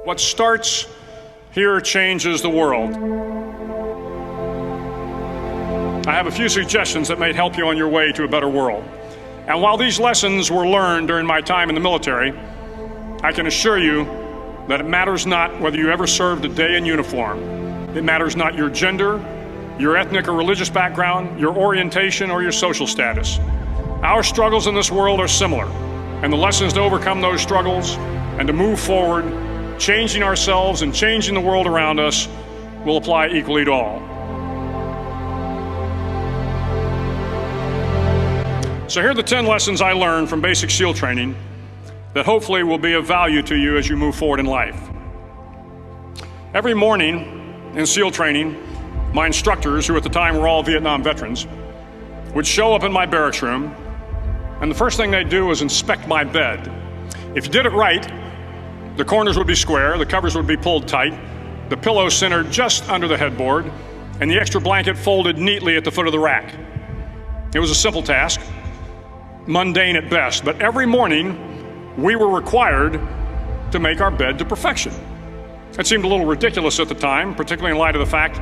What starts here changes the world. I have a few suggestions that may help you on your way to a better world. And while these lessons were learned during my time in the military, I can assure you that it matters not whether you ever served a day in uniform. It matters not your gender, your ethnic or religious background, your orientation, or your social status. Our struggles in this world are similar, and the lessons to overcome those struggles and to move forward, changing ourselves and changing the world around us, will apply equally to all. So here are the 10 lessons I learned from basic SEAL training that hopefully will be of value to you as you move forward in life. Every morning in SEAL training, my instructors, who at the time were all Vietnam veterans, would show up in my barracks room, and the first thing they'd do was inspect my bed. If you did it right, the corners would be square, the covers would be pulled tight, the pillow centered just under the headboard, and the extra blanket folded neatly at the foot of the rack. It was a simple task, mundane at best, but every morning we were required to make our bed to perfection. It seemed a little ridiculous at the time, particularly in light of the fact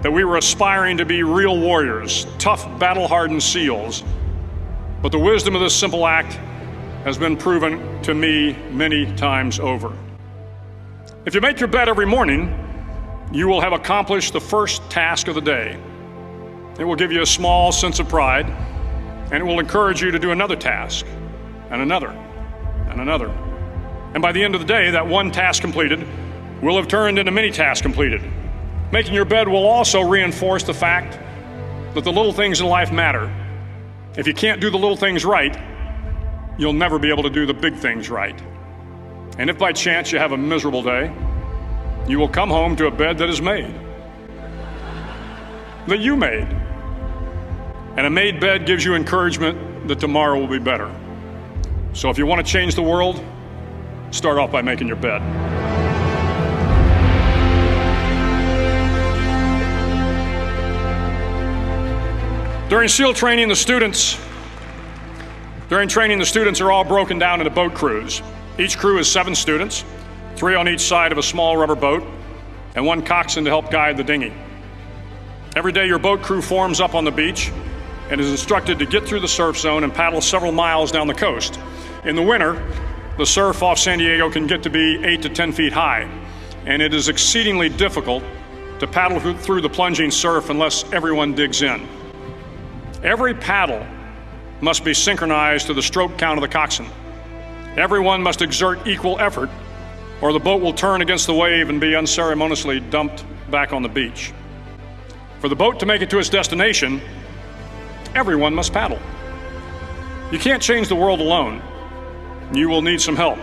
that we were aspiring to be real warriors, tough, battle-hardened SEALs. But the wisdom of this simple act has been proven to me many times over. If you make your bed every morning, you will have accomplished the first task of the day. It will give you a small sense of pride, and it will encourage you to do another task, and another, and another. And by the end of the day, that one task completed will have turned into many tasks completed. Making your bed will also reinforce the fact that the little things in life matter. If you can't do the little things right, you'll never be able to do the big things right. And if by chance you have a miserable day, you will come home to a bed that is made, that you made. And a made bed gives you encouragement that tomorrow will be better. So if you want to change the world, start off by making your bed. During SEAL training, the students are all broken down into boat crews. Each crew is 7 students, 3 on each side of a small rubber boat, and 1 coxswain to help guide the dinghy. Every day your boat crew forms up on the beach and is instructed to get through the surf zone and paddle several miles down the coast. In the winter, the surf off San Diego can get to be 8 to 10 feet high, and it is exceedingly difficult to paddle through the plunging surf unless everyone digs in. Every paddle must be synchronized to the stroke count of the coxswain. Everyone must exert equal effort, or the boat will turn against the wave and be unceremoniously dumped back on the beach. For the boat to make it to its destination, everyone must paddle. You can't change the world alone. You will need some help.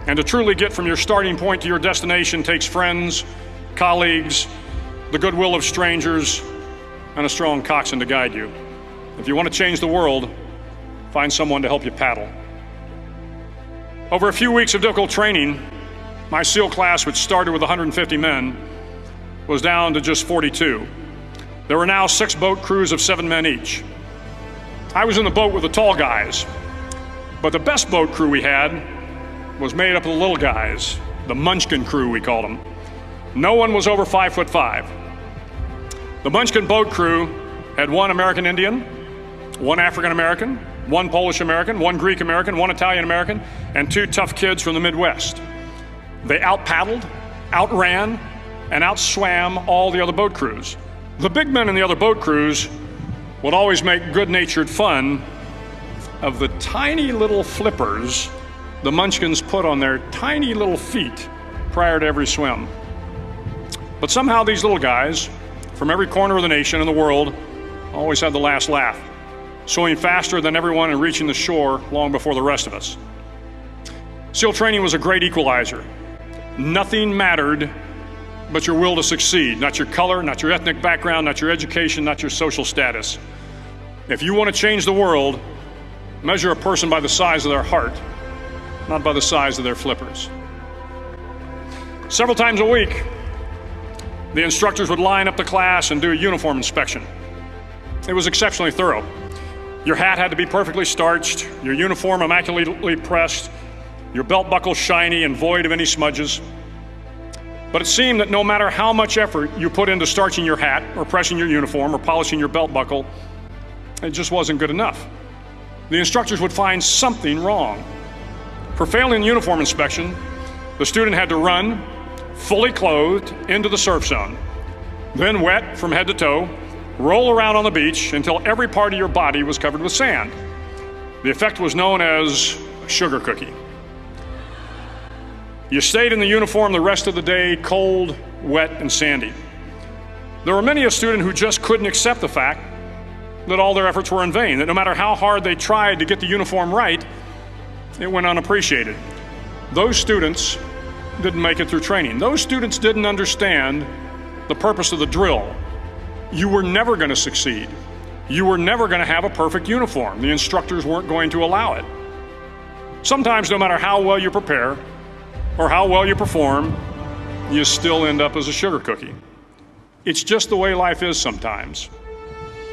And to truly get from your starting point to your destination takes friends, colleagues, the goodwill of strangers, and a strong coxswain to guide you. If you want to change the world, find someone to help you paddle. Over a few weeks of difficult training, my SEAL class, which started with 150 men, was down to just 42. There were now 6 boat crews of 7 men each. I was in the boat with the tall guys, but the best boat crew we had was made up of the little guys, the Munchkin crew we called them. No one was over 5'5". The Munchkin boat crew had 1 American Indian, 1 African American, 1 Polish American, 1 Greek American, 1 Italian American, and 2 tough kids from the Midwest. They out-paddled, outran, and outswam all the other boat crews. The big men in the other boat crews would always make good-natured fun of the tiny little flippers the Munchkins put on their tiny little feet prior to every swim. But somehow these little guys from every corner of the nation and the world always had the last laugh, swimming faster than everyone and reaching the shore long before the rest of us. SEAL training was a great equalizer. Nothing mattered but your will to succeed, not your color, not your ethnic background, not your education, not your social status. If you want to change the world, measure a person by the size of their heart, not by the size of their flippers. Several times a week, the instructors would line up the class and do a uniform inspection. It was exceptionally thorough. Your hat had to be perfectly starched, your uniform immaculately pressed, your belt buckle shiny and void of any smudges. But it seemed that no matter how much effort you put into starching your hat or pressing your uniform or polishing your belt buckle, it just wasn't good enough. The instructors would find something wrong. For failing the uniform inspection, the student had to run, fully clothed, into the surf zone, then wet from head to toe, roll around on the beach until every part of your body was covered with sand. The effect was known as a sugar cookie. You stayed in the uniform the rest of the day, cold, wet, and sandy. There were many a student who just couldn't accept the fact that all their efforts were in vain, that no matter how hard they tried to get the uniform right, it went unappreciated. Those students didn't make it through training. Those students didn't understand the purpose of the drill. You were never going to succeed. You were never going to have a perfect uniform. The instructors weren't going to allow it. Sometimes, no matter how well you prepare or how well you perform, you still end up as a sugar cookie. It's just the way life is sometimes.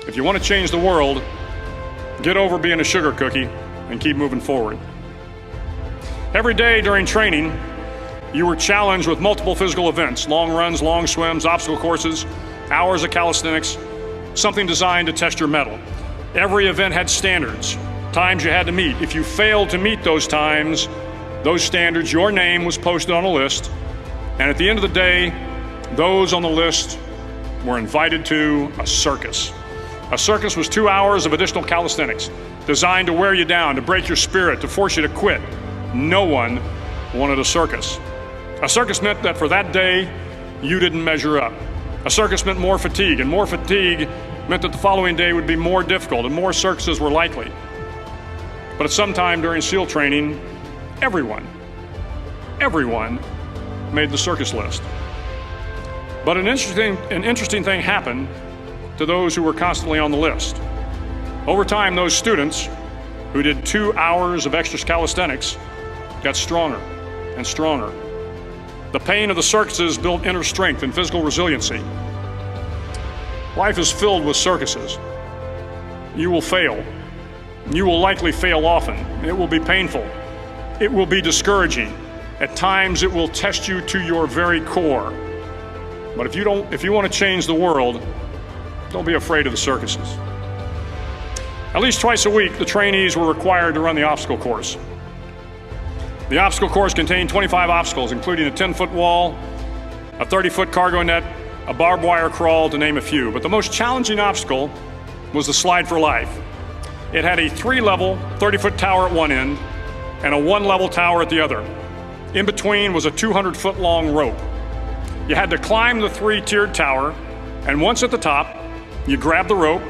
If you want to change the world, get over being a sugar cookie and keep moving forward. Every day during training, you were challenged with multiple physical events: long runs, long swims, obstacle courses, hours of calisthenics, something designed to test your mettle. Every event had standards, times you had to meet. If you failed to meet those times, those standards, your name was posted on a list, and at the end of the day, those on the list were invited to a circus. A circus was 2 hours of additional calisthenics, designed to wear you down, to break your spirit, to force you to quit. No one wanted a circus. A circus meant that for that day, you didn't measure up. A circus meant more fatigue, and more fatigue meant that the following day would be more difficult and more circuses were likely. But at some time during SEAL training, everyone made the circus list. But an interesting thing happened to those who were constantly on the list. Over time, those students who did 2 hours of extra calisthenics got stronger and stronger. The pain of the circuses built inner strength and physical resiliency. Life is filled with circuses. You will fail. You will likely fail often. It will be painful. It will be discouraging. At times, it will test you to your very core. But if you want to change the world, don't be afraid of the circuses. At least twice a week, the trainees were required to run the obstacle course. The obstacle course contained 25 obstacles, including a 10-foot wall, a 30-foot cargo net, a barbed wire crawl, to name a few. But the most challenging obstacle was the slide for life. It had a 3-level, 30-foot tower at one end and a 1-level tower at the other. In between was a 200-foot-long rope. You had to climb the 3-tiered tower, and once at the top, you grabbed the rope,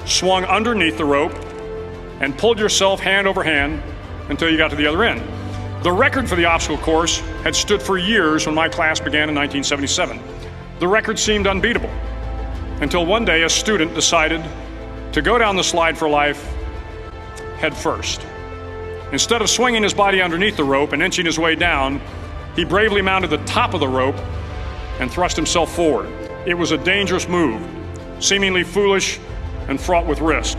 swung underneath the rope, and pulled yourself hand over hand until you got to the other end. The record for the obstacle course had stood for years when my class began in 1977. The record seemed unbeatable until one day a student decided to go down the slide for life head first. Instead of swinging his body underneath the rope and inching his way down, he bravely mounted the top of the rope and thrust himself forward. It was a dangerous move, seemingly foolish and fraught with risk.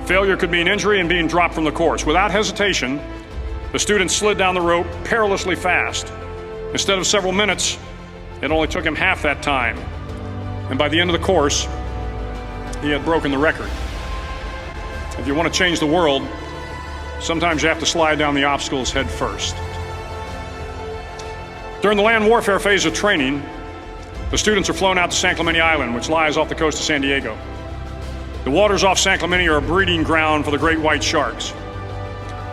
Failure could mean injury and being dropped from the course. Without hesitation, the student slid down the rope perilously fast. Instead of several minutes, it only took him half that time. And by the end of the course, he had broken the record. If you want to change the world, sometimes you have to slide down the obstacles head first. During the land warfare phase of training, the students are flown out to San Clemente Island, which lies off the coast of San Diego. The waters off San Clemente are a breeding ground for the great white sharks.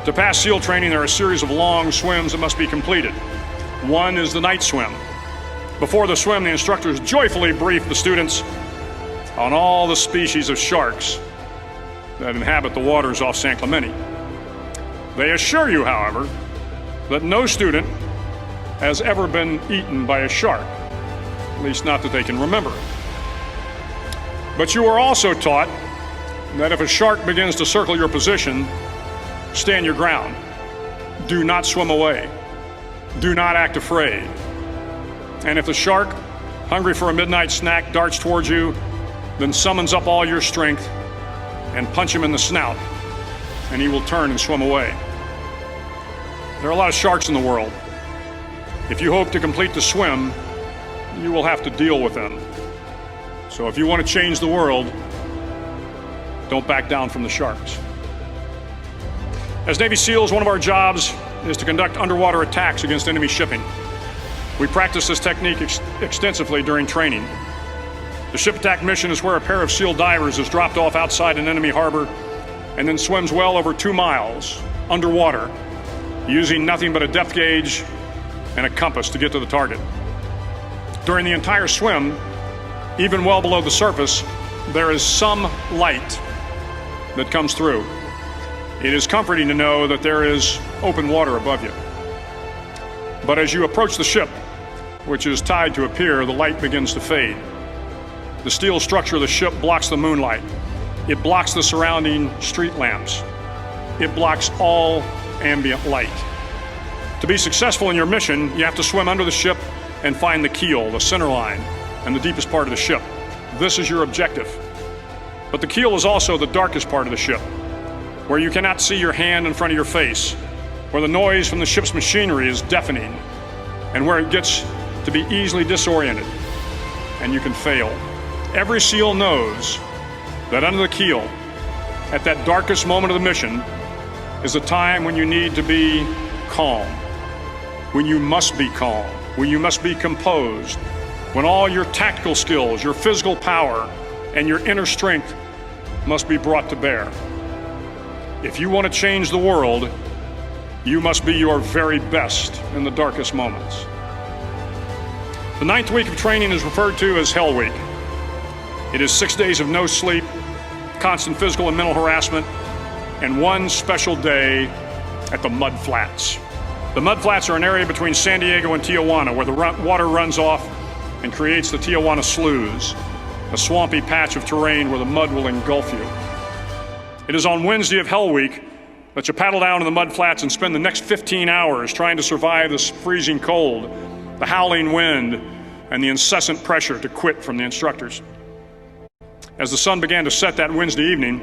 To pass SEAL training, there are a series of long swims that must be completed. One is the night swim. Before the swim, the instructors joyfully brief the students on all the species of sharks that inhabit the waters off San Clemente. They assure you, however, that no student has ever been eaten by a shark, at least not that they can remember. But you are also taught that if a shark begins to circle your position, stand your ground. Do not swim away. Do not act afraid. And if the shark, hungry for a midnight snack, darts towards you, then summons up all your strength and punch him in the snout, and he will turn and swim away. There are a lot of sharks in the world. If you hope to complete the swim, you will have to deal with them. So if you want to change the world, don't back down from the sharks. As Navy SEALs, one of our jobs is to conduct underwater attacks against enemy shipping. We practice this technique extensively during training. The ship attack mission is where a pair of SEAL divers is dropped off outside an enemy harbor and then swims well over 2 miles underwater, using nothing but a depth gauge and a compass to get to the target. During the entire swim, even well below the surface, there is some light that comes through. It is comforting to know that there is open water above you. But as you approach the ship, which is tied to a pier, the light begins to fade. The steel structure of the ship blocks the moonlight. It blocks the surrounding street lamps. It blocks all ambient light. To be successful in your mission, you have to swim under the ship and find the keel, the center line, and the deepest part of the ship. This is your objective. But the keel is also the darkest part of the ship, where you cannot see your hand in front of your face, where the noise from the ship's machinery is deafening, and where it gets to be easily disoriented, and you can fail. Every SEAL knows that under the keel, at that darkest moment of the mission, is a time when you need to be calm, when you must be calm, when you must be composed, when all your tactical skills, your physical power, and your inner strength must be brought to bear. If you want to change the world, you must be your very best in the darkest moments. The 9th week of training is referred to as Hell Week. It is 6 days of no sleep, constant physical and mental harassment, and one special day at the Mud Flats. The Mud Flats are an area between San Diego and Tijuana where the water runs off and creates the Tijuana Sloughs, a swampy patch of terrain where the mud will engulf you. It is on Wednesday of Hell Week that you paddle down to the Mud Flats and spend the next 15 hours trying to survive this freezing cold, the howling wind, and the incessant pressure to quit from the instructors. As the sun began to set that Wednesday evening,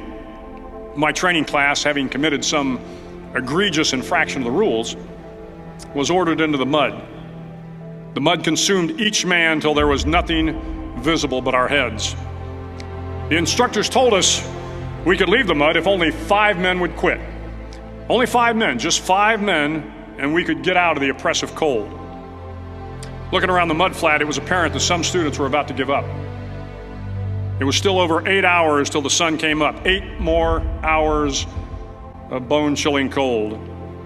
my training class, having committed some egregious infraction of the rules, was ordered into the mud. The mud consumed each man till there was nothing visible but our heads. The instructors told us we could leave the mud if only 5 men would quit. Only 5 men, just 5 men, and we could get out of the oppressive cold. Looking around the mud flat, it was apparent that some students were about to give up. It was still over 8 hours till the sun came up. 8 more hours of bone-chilling cold.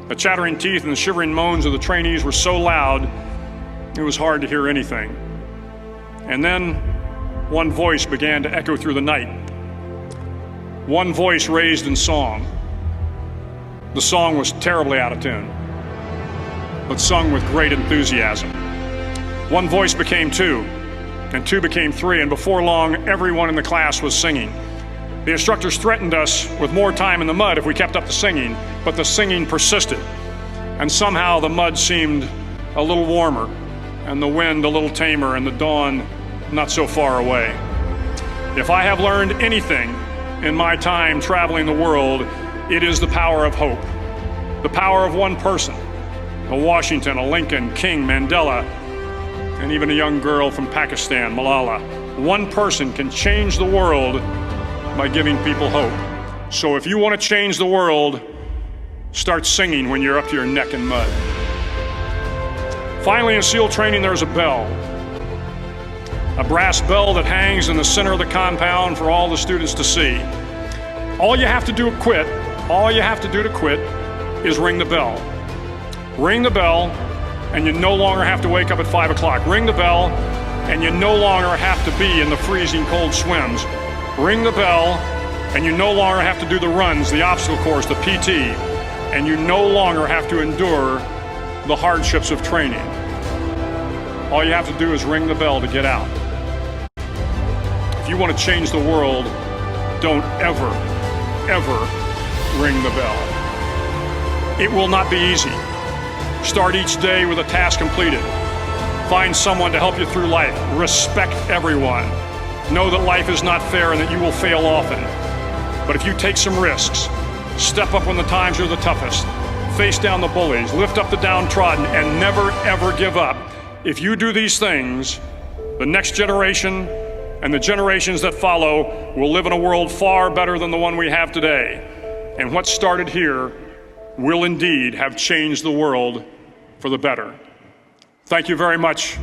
The chattering teeth and the shivering moans of the trainees were so loud, it was hard to hear anything. And then one voice began to echo through the night. One voice raised in song. The song was terribly out of tune, but sung with great enthusiasm. One voice became 2, and 2 became 3, and before long, everyone in the class was singing. The instructors threatened us with more time in the mud if we kept up the singing, but the singing persisted, and somehow the mud seemed a little warmer, and the wind a little tamer, and the dawn not so far away. If I have learned anything in my time traveling the world, it is the power of hope, the power of one person, a Washington, a Lincoln, King, Mandela, and even a young girl from Pakistan, Malala. One person can change the world by giving people hope. So if you want to change the world, start singing when you're up to your neck in mud. Finally, in SEAL training, there's a bell. A brass bell that hangs in the center of the compound for all the students to see. All you have to do to quit, is ring the bell. Ring the bell, and you no longer have to wake up at 5 o'clock. Ring the bell, and you no longer have to be in the freezing cold swims. Ring the bell, and you no longer have to do the runs, the obstacle course, the PT, and you no longer have to endure the hardships of training. All you have to do is ring the bell to get out. If you want to change the world, don't ever, ever ring the bell. It will not be easy. Start each day with a task completed. Find someone to help you through life. Respect everyone. Know that life is not fair and that you will fail often. But if you take some risks, step up when the times are the toughest, face down the bullies, lift up the downtrodden, and never ever give up, if you do these things, The next generation and the generations that follow will live in a world far better than the one we have today. And what started here will indeed have changed the world for the better. Thank you very much.